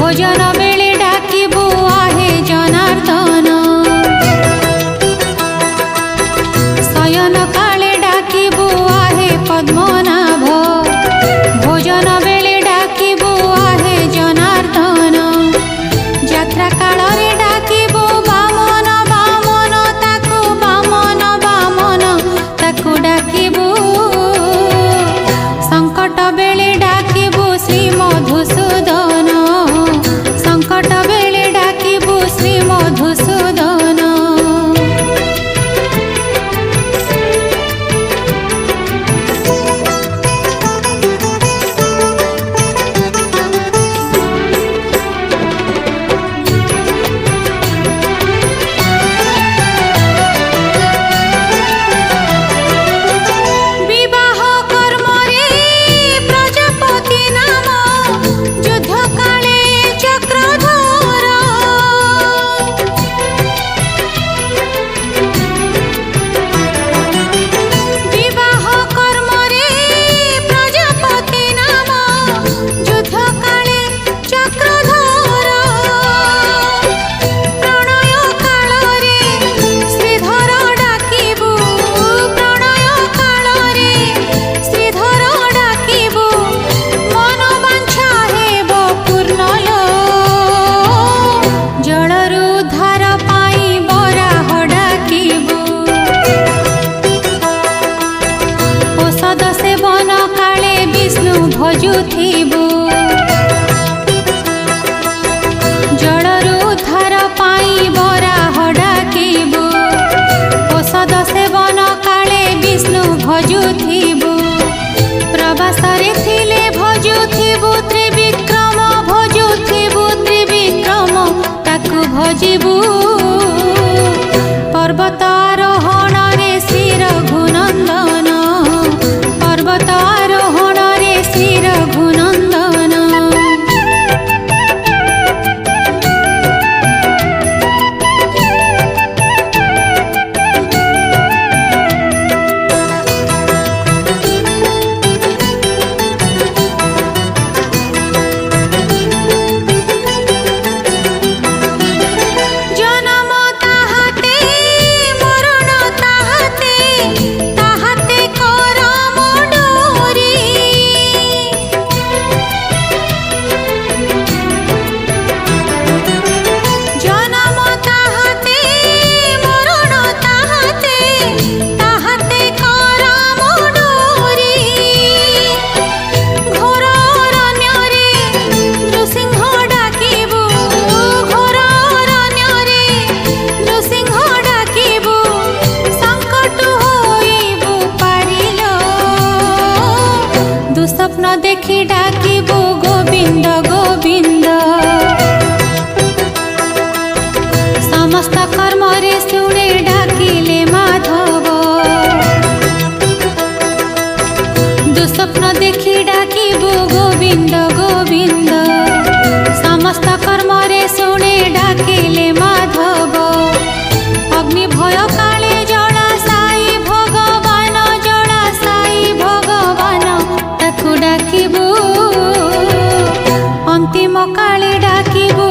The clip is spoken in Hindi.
भोजन बेले डाकिबु आहे जनार्दन शयन काले डाकिबु आहे पद्मनाभ भोजन बेले डाकिबु आहे जनार्दन यात्रा काल रे डाकिबु बामन बामन ताकू डाकिबु संकट बेले डाकिबु श्री मधुसूदन संकट बेले डाकिबु श्री मधुसूदन विवाह कर्म रे प्रजापति नाम युद्ध काले चक्रधर विवाह कर्म रे प्रजापति नाम युद्ध काले चक्रधर प्रणय काल रे श्रीधर डाकिबु प्रणय काल रे श्रीधर डाकिबु मन वांछा हेब पूर्णय जलरु उद्धार पाई बराह डाकिबु औषध सेवन काले विष्णु भजुथिबु जलरु उद्धार पाई बराह डाकिबु औषध सेवन काले विष्णु भजुथिबु प्रवास रे थिले भजुथिबु त्रिविक्रम ताकू भजिबु पर्वत आरोहण रे श्री रघुनंदन पर्वत आरोहण रे श्री रघुनंदन जन्म ताहाते मरण ताहाते ताहाते करम डोरी जन्म ताहाते मरण ताहाते ताहाते करम डोरी घोर अरण्य रे नृसिंह डाकिबु घोर अरण्य रे नृसिंह डाकिबु संकट होइबु पारिल दुस्वप्न देखि डाकिबु गोविंद गोविंद समस्त कर्म रे शुणे डाकिले माधव दुस्वप्न देखि डाकिबु गोविंद गोविंद समस्त कर्म रे शुणे डाकिले माधव अग्नि भय काले जड़ा साई भगवान ताकू डाकिबु अंतिम काले डाकिबु